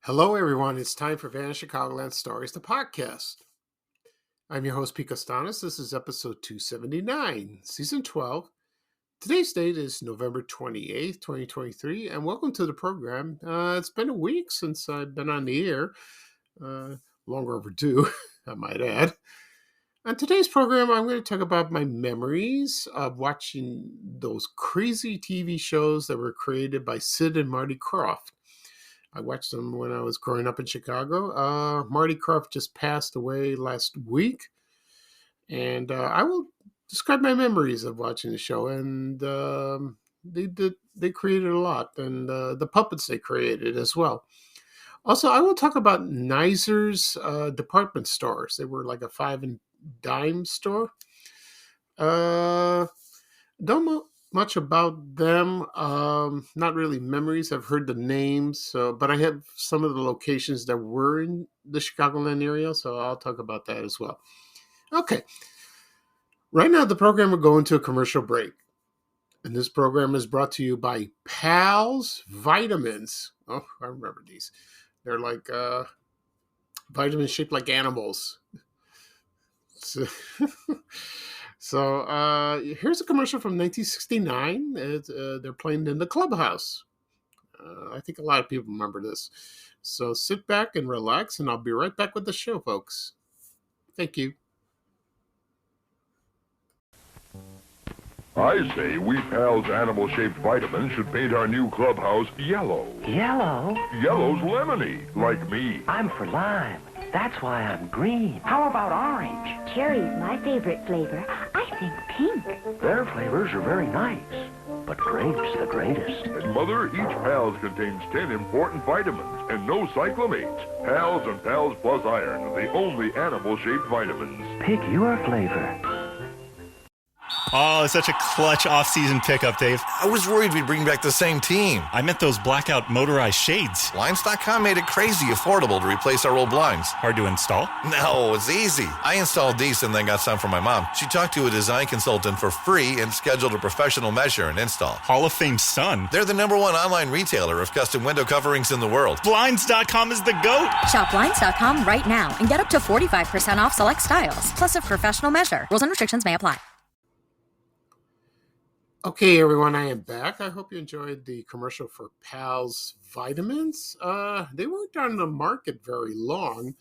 Hello, everyone. It's time for Vanished Chicagoland Stories, the podcast. I'm your host, Pete Costanis. This is episode 279, season 12. Today's date is November 28th, 2023, and welcome to the program. It's been a week since I've been on the air. Longer overdue, I might add. On today's program, I'm going to talk about my memories of watching those crazy TV shows that were created by Sid and Marty Kroft. I watched them when I was growing up in Chicago. Marty Kroft just passed away last week, and I will describe my memories of watching the show. And they created a lot, and the puppets they created as well. Also, I will talk about Neisner's department stores. They were like a 5 and dime store. Don't know much about them. Not really memories. I've heard the names, but I have some of the locations that were in the Chicagoland area, so I'll talk about that as well. Okay. Right now, the program will go into a commercial break. And this program is brought to you by Pals Vitamins. Oh, I remember these. They're like vitamins shaped like animals. So here's a commercial from 1969. They're playing in the clubhouse. I think a lot of people remember this. So sit back and relax, and I'll be right back with the show, folks. Thank you. I say we Pals animal-shaped vitamins should paint our new clubhouse yellow. Yellow? Yellow's lemony, like me. I'm for lime. That's why I'm green. How about orange? Cherry's my favorite flavor. I think pink. Their flavors are very nice, but grape's the greatest. And Mother, each Pals contains 10 important vitamins and no cyclamates. Pals and Pals Plus Iron, the only animal-shaped vitamins. Pick your flavor. Oh, it's such a clutch off-season pickup, Dave. I was worried we'd bring back the same team. I meant those blackout motorized shades. Blinds.com made it crazy affordable to replace our old blinds. Hard to install? No, it's easy. I installed these and then got some for my mom. She talked to a design consultant for free and scheduled a professional measure and install. Hall of Fame son. They're the #1 online retailer of custom window coverings in the world. Blinds.com is the GOAT. Shop Blinds.com right now and get up to 45% off select styles, plus a professional measure. Rules and restrictions may apply. Okay, everyone, I am back. I hope you enjoyed the commercial for Pals Vitamins. They weren't on the market very long.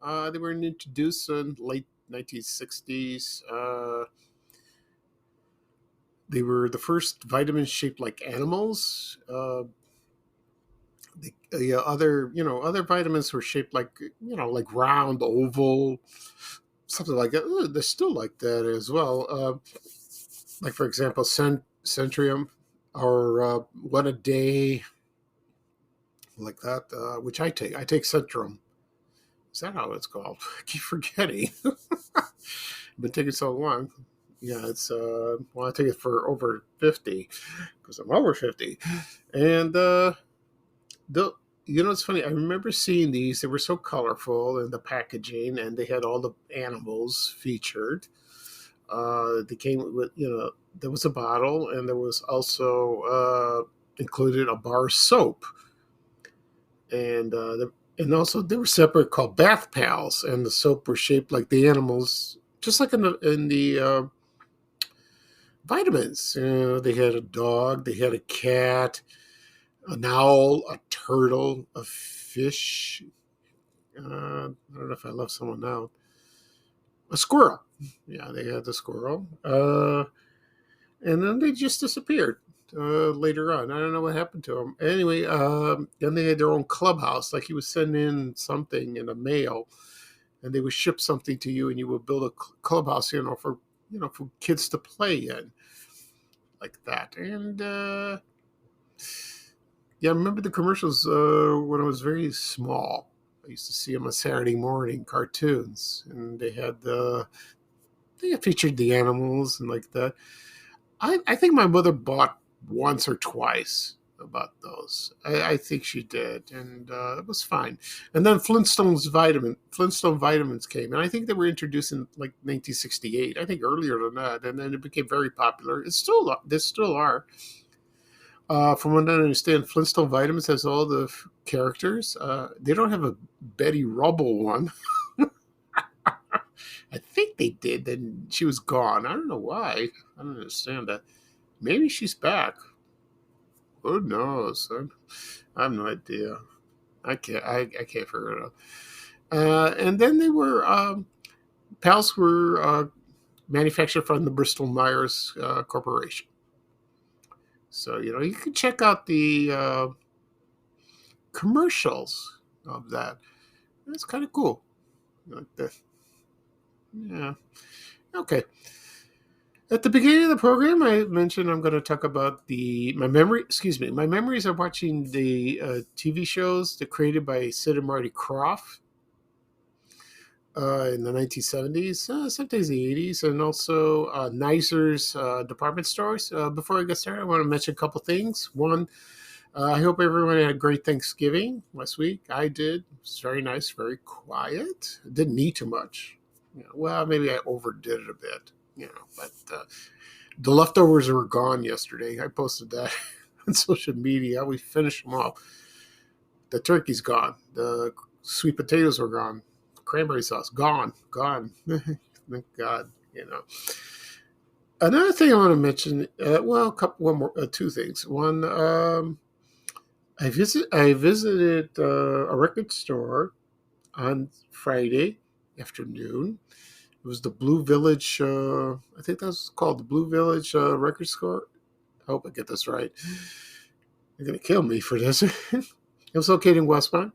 They were introduced in late 1960s. They were the first vitamins shaped like animals. Other vitamins were shaped like, like round, oval, something like that. They're still like that as well. Like, for example, Centrium or What a Day, like that, which I take. I take Centrum. Is that how it's called? I keep forgetting. I've been taking so long. Yeah, it's, I take it for over 50 because I'm over 50. And, it's funny. I remember seeing these. They were so colorful in the packaging, and they had all the animals featured. They came with, there was a bottle, and there was also included a bar of soap. And also they were separate, called Bath Pals, and the soap were shaped like the animals, just like in the vitamins. They had a dog, they had a cat, an owl, a turtle, a fish. I don't know if I left someone out. A squirrel. Yeah, they had the squirrel. And then they just disappeared later on. I don't know what happened to them. Anyway, then they had their own clubhouse. Like, you would send in something in the mail, and they would ship something to you, and you would build a clubhouse, for kids to play in, like that. And Yeah, I remember the commercials when I was very small. I used to see them on Saturday morning cartoons, and they featured the animals and like that. I think my mother bought once or twice about those. I think she did, and it was fine. And then Flintstone vitamins came, and I think they were introduced in like 1968. I think earlier than that, and then it became very popular. They still are. From what I understand, Flintstone Vitamins has all the characters. They don't have a Betty Rubble one. I think they did. Then she was gone. I don't know why. I don't understand that. Maybe she's back. Who knows? I have no idea. I can't. I can't figure it out. And then they were pals were manufactured from the Bristol Myers Corporation. So you can check out the commercials of that. It's kind of cool. Like that. Yeah. Okay. At the beginning of the program, I mentioned I'm going to talk about my memories of watching the TV shows that created by Sid Marty Kroft in the 1970s, sometimes the 80s, and also Neisner's department stores. Before I get started, I want to mention a couple things. One, I hope everyone had a great Thanksgiving last week. I did. It was very nice, very quiet. Didn't eat too much. Well, maybe I overdid it a bit. But the leftovers were gone yesterday. I posted that on social media. We finished them all. The turkey's gone. The sweet potatoes were gone. Cranberry sauce gone. Thank God. Another thing I want to mention. Two things. One, I visited a record store on Friday afternoon. It was the Blue Village, I think that's called the Blue Village record store. I hope I get this right. They're going to kill me for this. It was located in Westmont.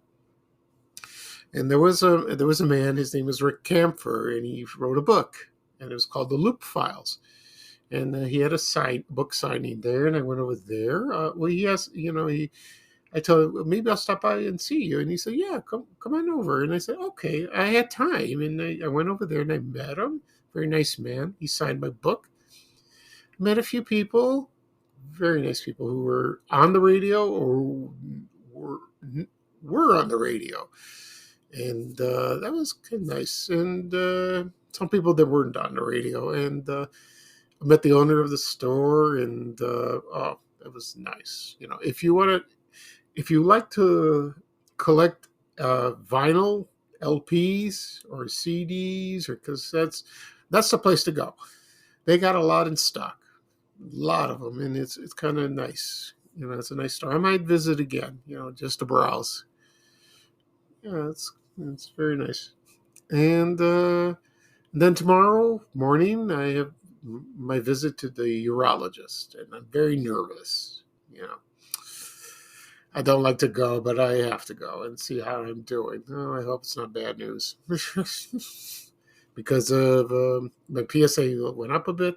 And there was a man, his name was Rick Camphor, and he wrote a book, and it was called The Loop Files. And he had a book signing there, and I went over there. I told him, well, maybe I'll stop by and see you. And he said, yeah, come on over. And I said, okay. I had time. And I went over there and I met him. Very nice man. He signed my book. Met a few people, very nice people who were on the radio or were on the radio. And that was kind of nice. And some people that weren't on the radio. And I met the owner of the store. And that was nice. If you like to collect vinyl LPs or CDs or cassettes, that's the place to go. They got a lot in stock, a lot of them, and it's kind of nice. It's a nice store. I might visit again, just to browse. Yeah, it's very nice. And then tomorrow morning, I have my visit to the urologist, and I'm very nervous. I don't like to go, but I have to go and see how I'm doing. Oh, I hope it's not bad news. Because of my PSA went up a bit.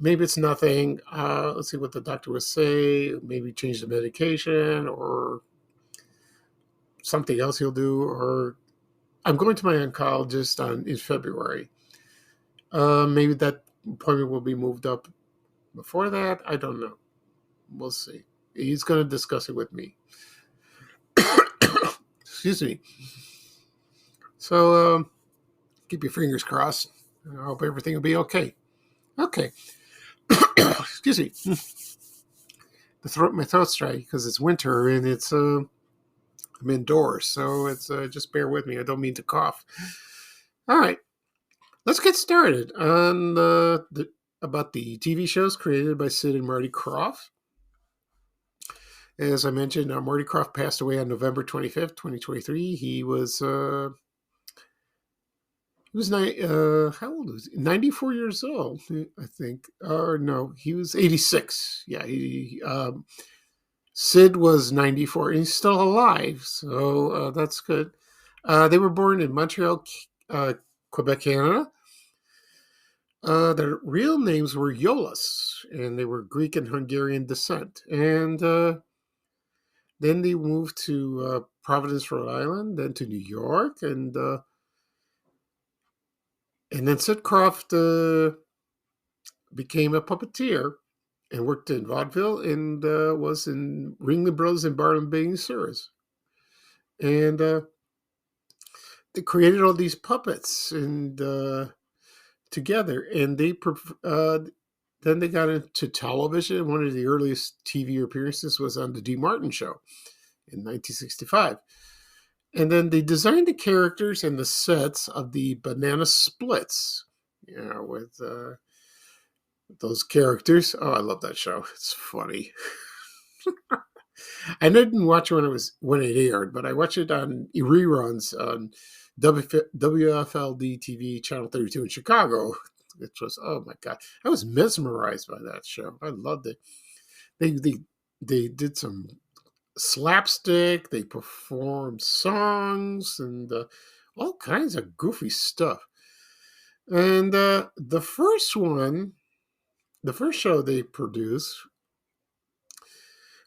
Maybe it's nothing. Let's see what the doctor would say. Maybe change the medication or something else he'll do. Or I'm going to my oncologist in February. Maybe that appointment will be moved up before that. I don't know. We'll see. He's going to discuss it with me. Excuse me. So keep your fingers crossed. I hope everything will be okay. Okay. Excuse me. My throat's dry because it's winter and it's I'm indoors, so it's just bear with me. I don't mean to cough. All right, let's get started on about the TV shows created by Sid and Marty Kroft. As I mentioned, Marty Kroft passed away on November 25th, 2023. He was how old was he? 94 years old, I think. Or no, he was 86. Yeah, Sid was 94, and he's still alive, so that's good. They were born in Montreal, Quebec, Canada. Their real names were Yolas, and they were Greek and Hungarian descent. And Then they moved to Providence, Rhode Island, then to New York, and then Sid Kroft became a puppeteer and worked in vaudeville and was in Ringling Brothers and Barnum Bailey Circus. And they created all these puppets and together, and then they got into television. One of the earliest TV appearances was on the D. Martin Show in 1965. And then they designed the characters and the sets of the Banana Splits, with those characters. Oh, I love that show. It's funny. I didn't watch it when it aired, but I watched it on reruns on WFLD TV Channel 32 in Chicago. Which was, oh my God, I was mesmerized by that show. I loved it. They did some slapstick. They performed songs and all kinds of goofy stuff. And the first show they produced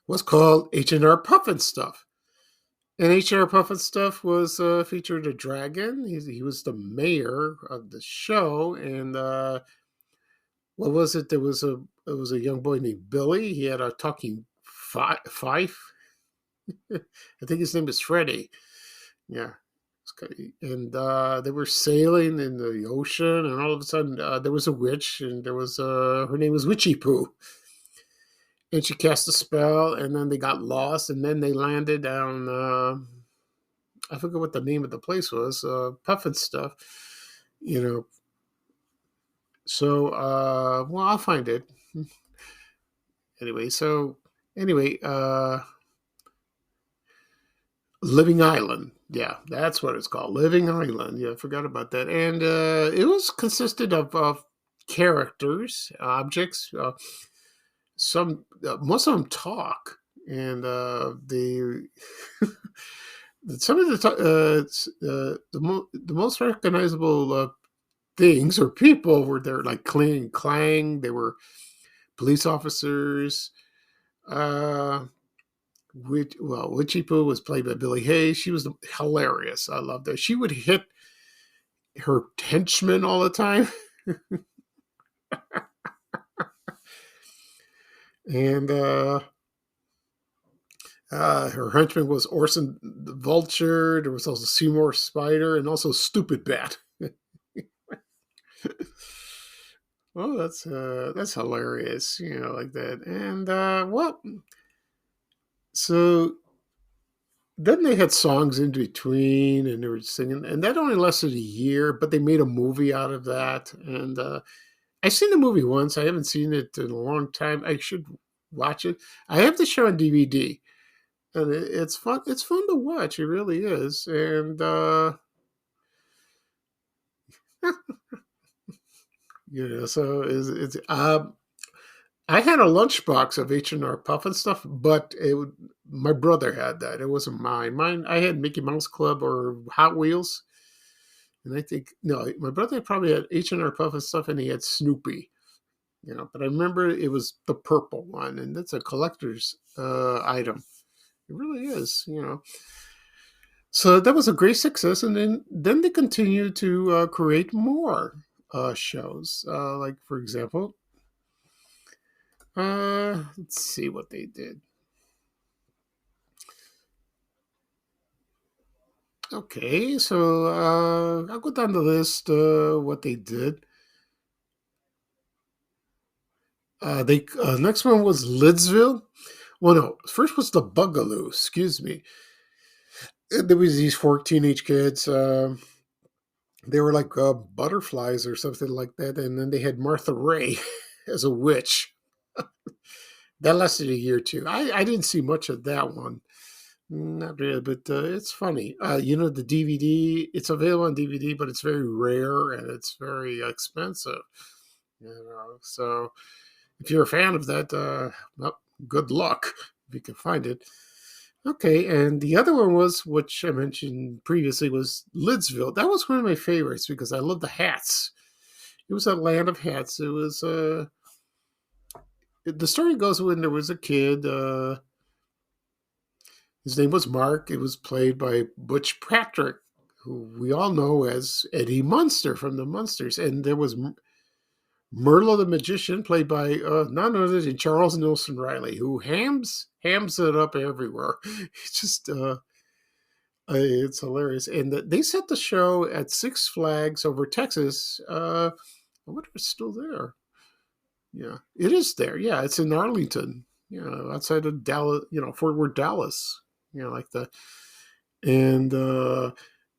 was called H&R Puffin Stuff. And H&R Puffin Stuff was featured a dragon. He was the mayor of the show. And what was it? There was a young boy named Billy. He had a talking fife. I think his name is Freddie. Yeah. And they were sailing in the ocean, and all of a sudden there was a witch, and there was her name was Witchy Poo. And she cast a spell, and then they got lost, and then they landed down, I forget what the name of the place was, Puffin Stuff, So, well, I'll find it. Anyway, Living Island. Yeah, that's what it's called. Living Island. Yeah, I forgot about that. And it was consisted of characters, objects. Most of them talk, and some of the most recognizable things or people were there, like Cling and Clang. They were police officers. Witchy Poo was played by Billy Hayes. She was hilarious. I loved her. She would hit her henchmen all the time. And her henchman was Orson the Vulture. There was also Seymour Spider and also Stupid Bat. Oh, that's hilarious, like that. And so then they had songs in between, and they were singing, and that only lasted a year, but they made a movie out of that. And I've seen the movie once. I haven't seen it in a long time. I should watch it. I have the show on DVD, and it's fun. It's fun to watch. It really is. And so it's. I had a lunchbox of H&R Puffin Stuff, but my brother had that. It wasn't mine. I had Mickey Mouse Club or Hot Wheels. And I think, no, my brother probably had H&R Puffin Stuff, and he had Snoopy. But I remember it was the purple one, and that's a collector's item. It really is, So that was a great success, and then they continued to create more shows. Like, for example, let's see what they did. Okay, so I'll go down the list what they did. Next one was Lidsville. Well, no, first was the Bugaloo. Excuse me. There was these 4 teenage kids. They were like butterflies or something like that, and then they had Martha Ray as a witch. That lasted a year too. I didn't see much of that one. Not really, but it's funny. The DVD, it's available on DVD, but it's very rare and it's very expensive. So if you're a fan of that, well, good luck if you can find it. Okay, and the other one was, which I mentioned previously, was Lidsville. That was one of my favorites because I love the hats. It was a land of hats. It was the story goes when there was a kid. His name was Mark. It was played by Butch Patrick, who we all know as Eddie Munster from the Munsters. And there was Merle the Magician, played by none other than Charles Nelson Riley, who hams it up everywhere. It's just it's hilarious. And they set the show at Six Flags over Texas. I wonder if it's still there. Yeah, it is there. Yeah, it's in Arlington. Outside of Dallas. Fort Worth, Dallas. Like the and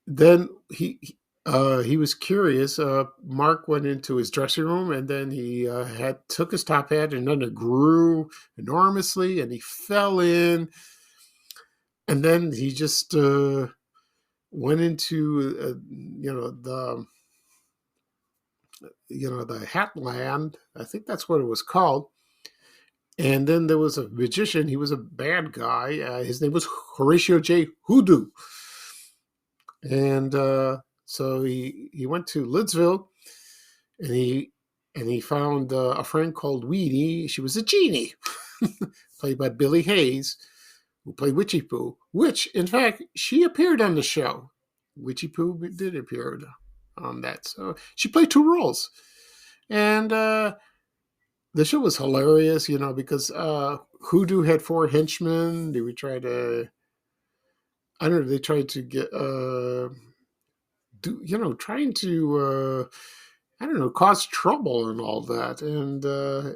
then he was curious. Mark went into his dressing room, and then he took his top hat, and then it grew enormously, and he fell in, and then he just went into the hat land. I think that's what it was called. And then there was a magician. He was a bad guy. His name was Horatio J. Hoodoo. And so he went to Lidsville, and he found a friend called Weenie. She was a genie, played by Billy Hayes, who played Witchy Poo, which, in fact, she appeared on the show. Witchy Poo did appear on that. So she played two roles. And the show was hilarious, because Hoodoo had four henchmen. They would try to, I don't know, they tried to get, trying to, cause trouble and all that. And, of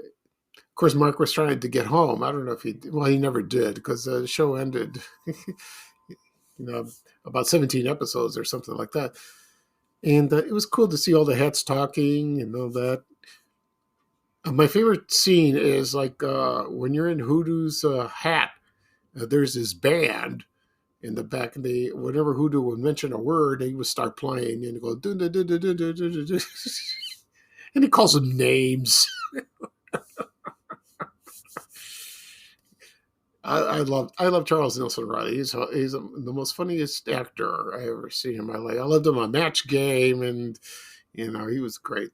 course, Mark was trying to get home. I don't know if he never did, because the show ended, about 17 episodes or something like that. And it was cool to see all the hats talking and all that. My favorite scene is like when you're in Hoodoo's hat, there's this band in the back. And whenever Hoodoo would mention a word, they would start playing and go, dun, dun, dun, dun, dun, dun, dun, dun. And he calls them names. I love Charles Nelson Riley. He's the most funniest actor I ever seen in my life. I loved him on Match Game, and he was great.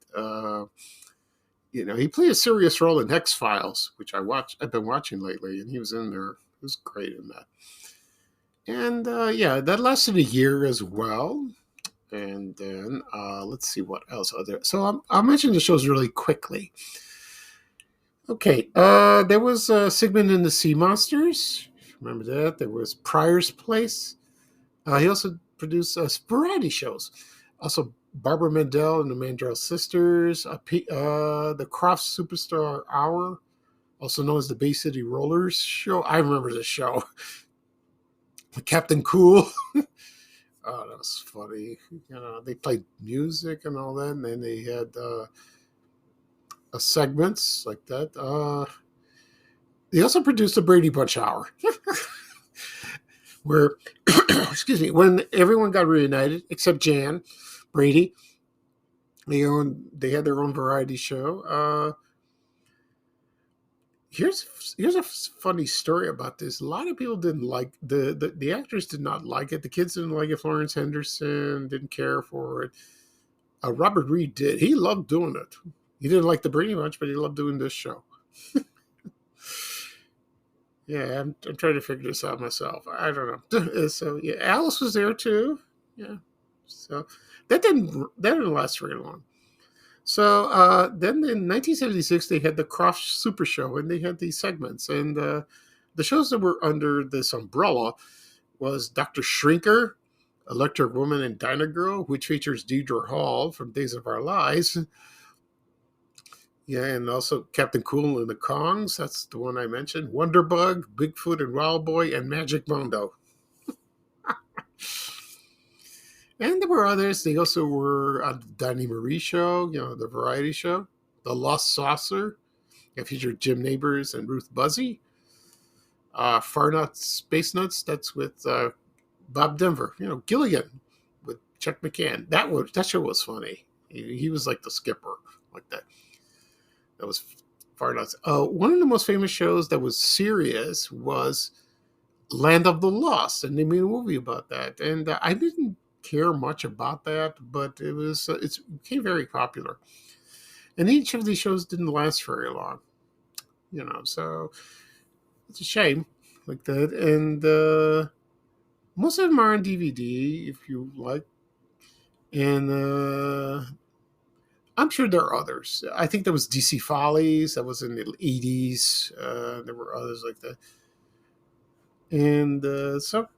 He played a serious role in X-Files, which I've been watching lately, and he was in there. He was great in that. And that lasted a year as well. And then let's see what else are there. So I'll mention the shows really quickly. Okay, there was Sigmund and the Sea Monsters. Remember that? There was Pryor's Place. He also produced variety shows. Also, Barbara Mandel and the Mandel Sisters. The Kroft Superstar Hour, also known as the Bay City Rollers show. I remember this show. Captain Cool. Oh, that was funny. They played music and all that, and then they had segments like that. They also produced the Brady Bunch Hour, where, excuse me, when everyone got reunited except Jan, Brady, they had their own variety show. Here's a funny story about this. A lot of people didn't like the actors did not like it. The kids didn't like it. Florence Henderson didn't care for it. Robert Reed did. He loved doing it. He didn't like the Brady Bunch, but he loved doing this show. Yeah, I'm trying to figure this out myself. I don't know. So yeah, Alice was there too. Yeah. So that didn't last very long. So then in 1976, they had the Kroft Super Show, and they had these segments. And the shows that were under this umbrella was Dr. Shrinker, Electric Woman, and Diner Girl, which features Deidre Hall from Days of Our Lives. Yeah, and also Captain Cool and the Kongs. That's the one I mentioned. Wonderbug, Bigfoot and Wild Boy, and Magic Mondo. And there were others. They also were on the Donnie Marie Show, the variety show. The Lost Saucer. It featured Jim Nabors and Ruth Buzzy. Far Nuts, Space Nuts. That's with Bob Denver. Gilligan with Chuck McCann. That show was funny. He was like the skipper, like that. That was Far Nuts. One of the most famous shows that was serious was Land of the Lost, and they made a movie about that. And I didn't care much about that, but it became very popular. And each of these shows didn't last very long, so it's a shame. like that. And most of them are on DVD if you like. And I'm sure there are others. I think there was DC Follies. That was in the 80s. There were others like that. And so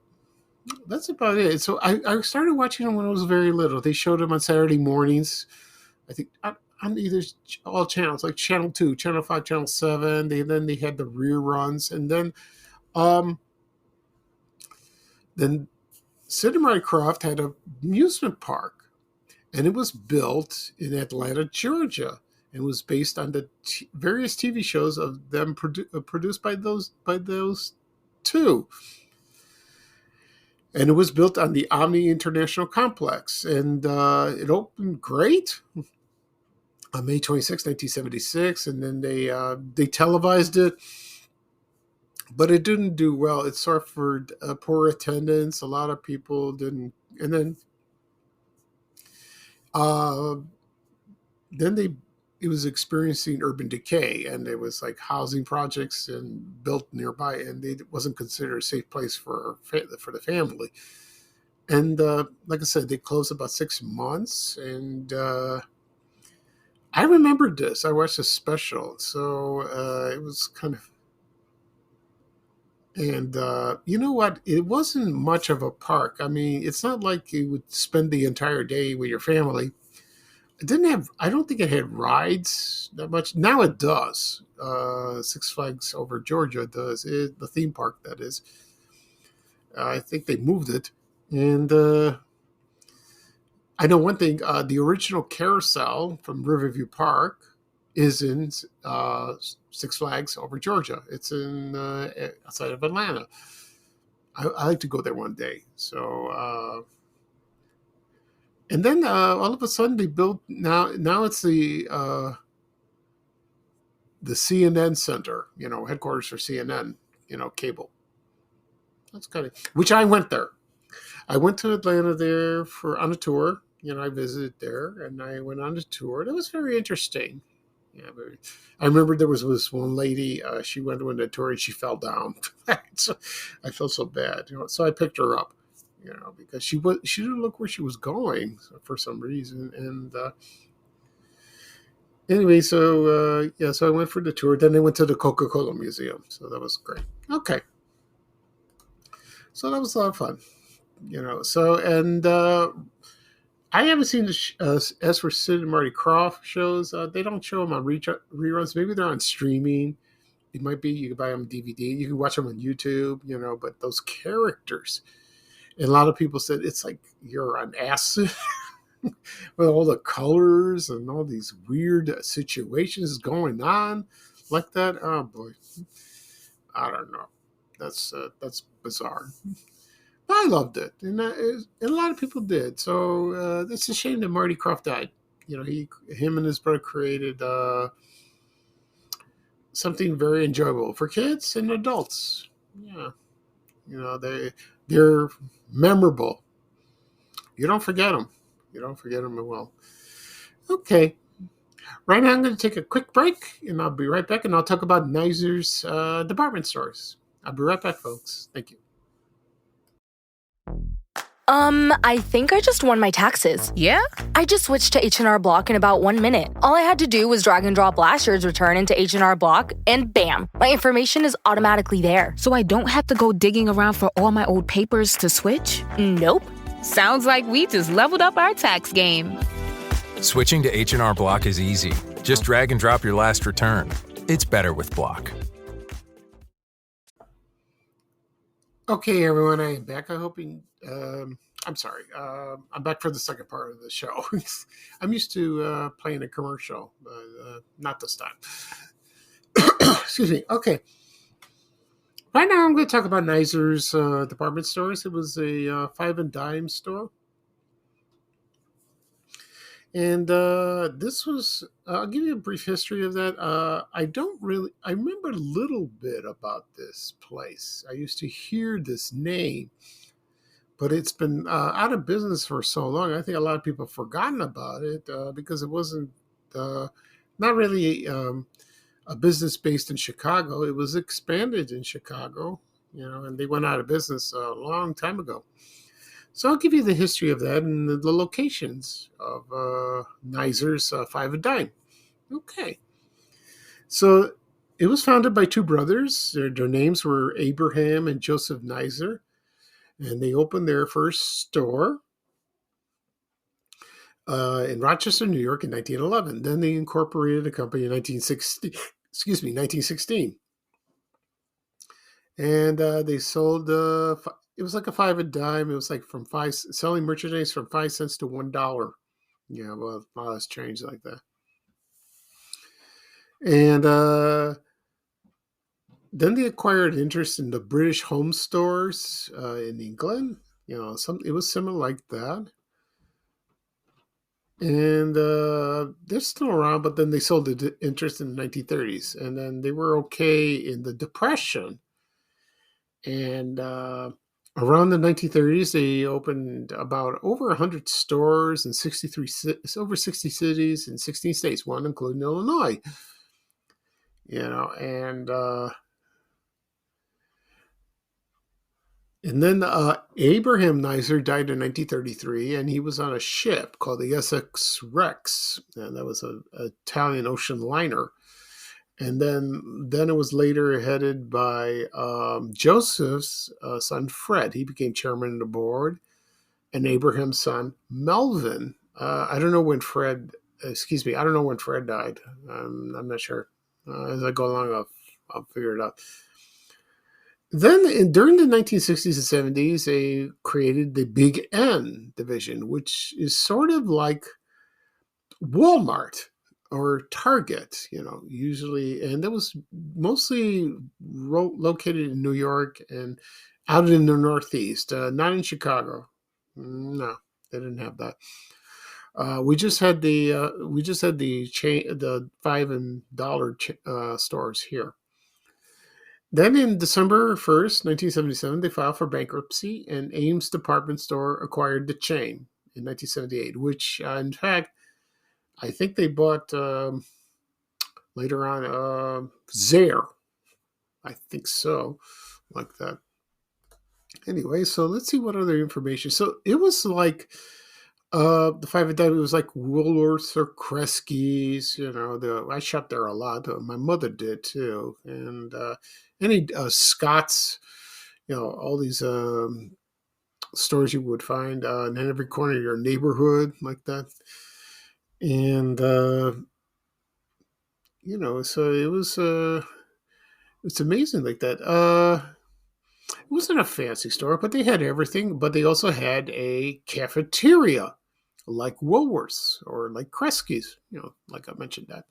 that's about it. So I started watching them when I was very little. They showed them on Saturday mornings. I think on either all channels, like Channel 2, Channel 5, Channel 7. Then they had the reruns. And then Sid Marty Kroft had an amusement park. And it was built in Atlanta, Georgia, and was based on the various TV shows of them produced by those two. And it was built on the Omni International Complex, and it opened great on May 26, 1976, and then they televised it, but it didn't do well. It suffered poor attendance. A lot of people didn't, and then it was experiencing urban decay, and there was like housing projects and built nearby, and it wasn't considered a safe place for the family. And like I said, they closed about 6 months, and I remembered this. I watched a special, so it was kind of. And you know what? It wasn't much of a park. I mean, it's not like you would spend the entire day with your family. It didn't have. I don't think it had rides that much. Now it does. Six Flags Over Georgia does. The theme park, that is. I think they moved it, and I know one thing. The original carousel from Riverview Park is in Six Flags Over Georgia. It's in outside of Atlanta. I like to go there one day. So, and then all of a sudden they built now it's the CNN Center, headquarters for CNN, cable. That's kind of, which I went there. I went to Atlanta there on a tour. I visited there, and I went on a tour. It was very interesting. Yeah, I remember there was this one lady. She went on a tour and she fell down. So I felt so bad, So I picked her up, because she didn't look where she was going for some reason. And anyway, so so I went for the tour. Then I went to the Coca-Cola Museum, so that was great. Okay, so that was a lot of fun, So and. I haven't seen as for Sid and Marty Kroft shows. They don't show them on reruns. Maybe they're on streaming. It might be you can buy them on DVD. You can watch them on YouTube. But those characters, and a lot of people said it's like you're on acid with all the colors and all these weird situations going on like that. Oh boy, I don't know. That's bizarre. I loved it, and a lot of people did. So it's a shame that Marty Kroft died. Him and his brother created something very enjoyable for kids and adults. Yeah, they're memorable. You don't forget them. You don't forget them well. Okay, right now I'm going to take a quick break, and I'll be right back, and I'll talk about Neisner's department stores. I'll be right back, folks. Thank you. I think I just won my taxes. Yeah? I just switched to H&R Block in about 1 minute. All I had to do was drag and drop last year's return into H&R Block, and bam, my information is automatically there. So I don't have to go digging around for all my old papers to switch? Nope. Sounds like we just leveled up our tax game. Switching to H&R Block is easy. Just drag and drop your last return. It's better with Block. Okay, everyone, I am back. I'm sorry. I'm back for the second part of the show. I'm used to playing a commercial, but not this time. Excuse me. Okay. Right now, I'm going to talk about Neisner's department stores. It was a five and dime store. And this was, I'll give you a brief history of that. I remember a little bit about this place. I used to hear this name, but it's been out of business for so long. I think a lot of people have forgotten about it because it wasn't not really a business based in Chicago. It was expanded in Chicago, and they went out of business a long time ago. So I'll give you the history of that and the locations of Neisner's Five a Dime. Okay. So it was founded by two brothers. Their names were Abraham and Joseph Neisner, and they opened their first store in Rochester, New York in 1911. Then they incorporated the company in 1916. And they sold, it was like a five a dime. It was like selling merchandise from 5 cents to $1. Yeah, well, a lot has changed like that. And then they acquired interest in the British home stores in England. It was similar like that. And they're still around, but then they sold the interest in the 1930s. And then they were okay in the Depression. And around the 1930s, they opened about over 100 stores in over 60 cities in 16 states, one including Illinois. And then Abraham Neisner died in 1933, and he was on a ship called the Essex Rex, and that was an Italian ocean liner. And then it was later headed by Joseph's son, Fred. He became chairman of the board, and Abraham's son, Melvin. I don't know when Fred died. I'm not sure. As I go along, I'll figure it out. Then during the 1960s and 70s, they created the Big N division, which is sort of like Walmart or Target, usually. And that was mostly located in New York and out in the Northeast, not in Chicago. No, they didn't have that. We just had the chain, the $5 stores here. Then in December 1st, 1977, they filed for bankruptcy, and Ames Department Store acquired the chain in 1978, which, in fact, I think they bought later on Zare. I think so, like that. Anyway, so let's see what other information. So it was like the Five a Dime. It was like Woolworths or Kresge's. I shopped there a lot. My mother did too, and any Scott's. All these stores you would find in every corner of your neighborhood, like that. And so it was. It's amazing like that. It wasn't a fancy store, but they had everything. But they also had a cafeteria, like Woolworths or like Kresge's. Like I mentioned that.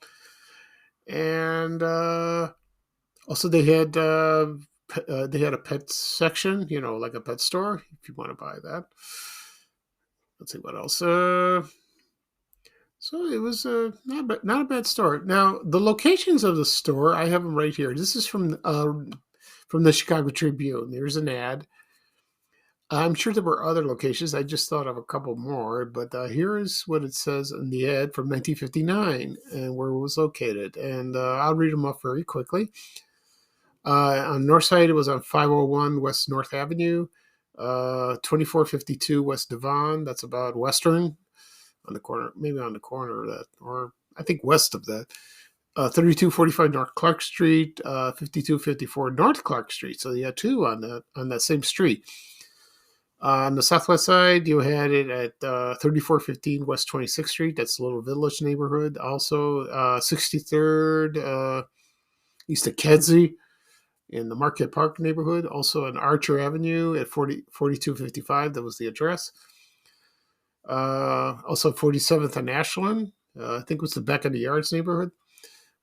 And also they had a pet section, like a pet store if you want to buy that. Let's see what else. So it was not a bad store. Now the locations of the store, I have them right here. This is from the Chicago Tribune. There's an ad. I'm sure there were other locations. I just thought of a couple more, but here is what it says in the ad from 1959 and where it was located. And I'll read them off very quickly. On the north side, it was on 501 West North Avenue, 2452 West Devon. That's about Western, on the corner, maybe on the corner of that, or I think west of that. 3245 North Clark Street, 5254 North Clark Street. So you had two on that same street. On the southwest side, you had it at 3415 West 26th Street. That's the Little Village neighborhood. Also, 63rd east of Kedzie in the Marquette Park neighborhood. Also on Archer Avenue at 4255. That was the address. Also 47th on Ashland. I think it was the Beck of the Yards neighborhood.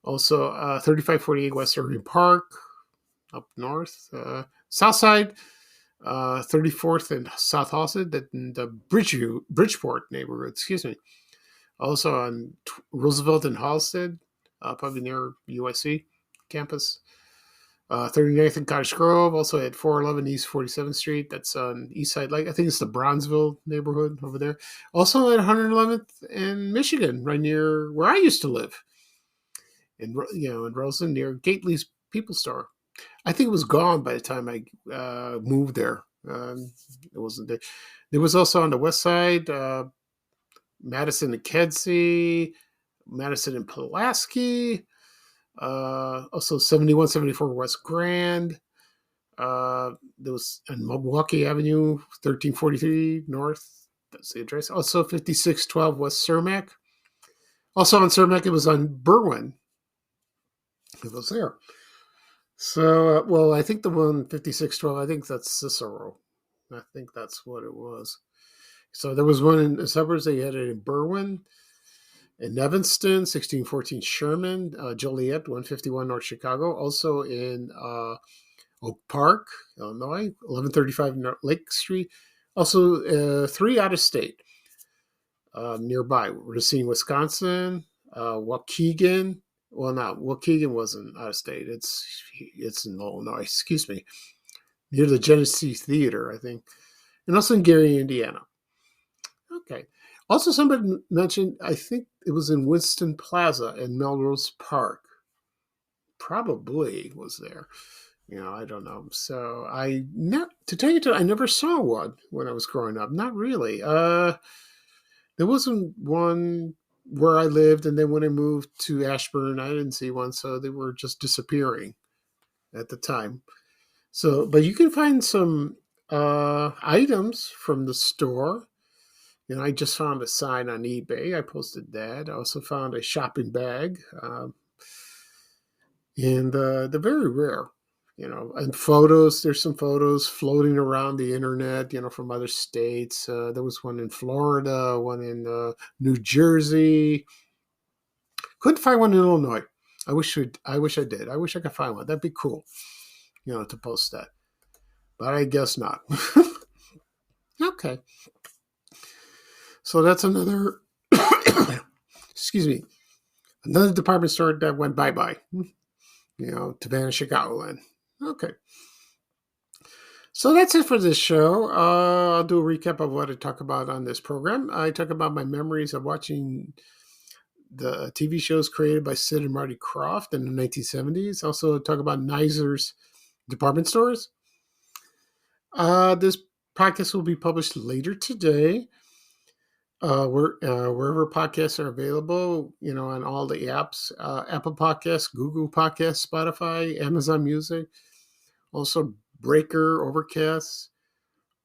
Also 3548 West Irving Park up north. South side, 34th and South Halsted, that in the Bridgeport neighborhood, excuse me. Also on Roosevelt and Halsted, probably near USC campus. 39th and Cottage Grove, also at 411 East 47th Street. That's on East Side, like I think it's the Bronzeville neighborhood over there. Also at 111th in Michigan, right near where I used to live. In Roseland, near Gately's People Store. I think it was gone by the time I moved there. It wasn't there. There was also on the west side, Madison and Kedzie, Madison and Pulaski, also 71, 74 West Grand. There was on Milwaukee Avenue, 1343 North. That's the address. Also 5612 West Cermak. Also on Cermak, it was on Berwyn. It was there. So, well, I think the one 5612, I think that's Cicero. I think that's what it was. So there was one in the suburbs. They had it in Berwyn, in Evanston, 1614 Sherman, Joliet, 151 North Chicago. Also in Oak Park, Illinois, 1135 Lake Street. Also 3 out of state nearby. Racine, Wisconsin, Waukegan. Well, not Waukegan wasn't out of state. It's in Illinois. Excuse me, near the Genesee Theater, I think, and also in Gary, Indiana. Okay. Also, somebody mentioned, I think it was in Winston Plaza in Melrose Park. Probably was there. I don't know. So to tell you the truth, I never saw one when I was growing up. Not really. There wasn't one where I lived, and then when I moved to Ashburn, I didn't see one. So they were just disappearing at the time. So, but you can find some items from the store. I just found a sign on eBay. I posted that. I also found a shopping bag, and they're very rare. And photos. There's some photos floating around the internet. From other states. There was one in Florida, one in New Jersey. Couldn't find one in Illinois. I wish I did. I wish I could find one. That'd be cool. To post that, but I guess not. Okay. So that's another, excuse me, another department store that went bye-bye, to Vanna Chicagoland. Okay. So that's it for this show. I'll do a recap of what I talk about on this program. I talk about my memories of watching the TV shows created by Sid and Marty Kroft in the 1970s. Also talk about Neisner's department stores. This podcast will be published later today. Wherever podcasts are available, on all the apps, Apple Podcasts, Google Podcasts, Spotify, Amazon Music, also Breaker, Overcast.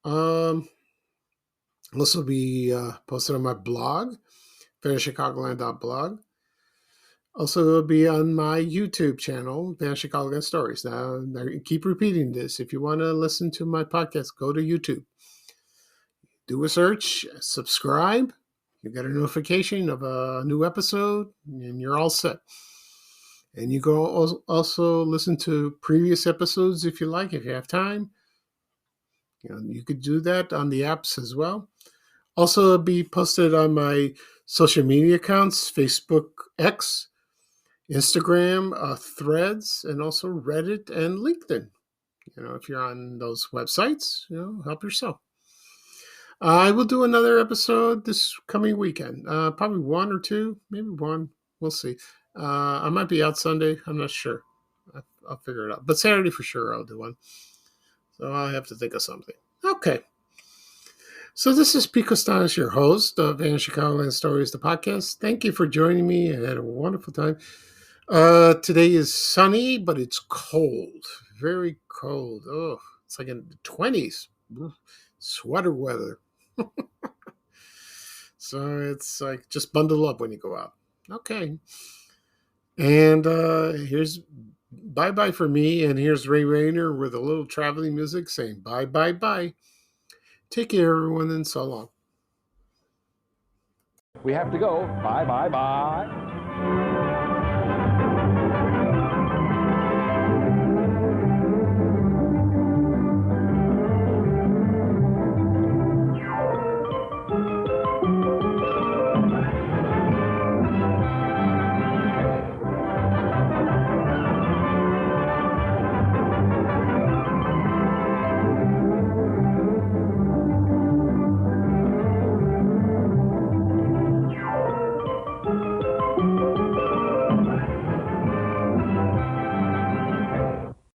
Also be posted on my blog, VanChicagoland.blog. Also, it'll be on my YouTube channel, Van Chicagoland Stories. Now, I keep repeating this. If you want to listen to my podcast, go to YouTube. Do a search, subscribe. You get a notification of a new episode, and you're all set. And you can also listen to previous episodes if you like, if you have time. You could do that on the apps as well. Also, it'll be posted on my social media accounts, Facebook, X, Instagram, Threads, and also Reddit and LinkedIn. If you're on those websites, help yourself. I will do another episode this coming weekend. Probably 1 or 2, maybe 1. We'll see. I might be out Sunday. I'm not sure. I'll figure it out. But Saturday for sure I'll do one. So I'll have to think of something. Okay. So this is Pete Costanis, your host of Van Chicagoland Stories, the podcast. Thank you for joining me. I had a wonderful time. Today is sunny, but it's cold. Very cold. Oh, it's like in the 20s. Sweater weather. So it's like just bundle up when you go out. Okay. And here's bye-bye for me. And here's Ray Rayner with a little traveling music saying bye, bye, bye. Take care, everyone, and so long. We have to go. Bye, bye, bye.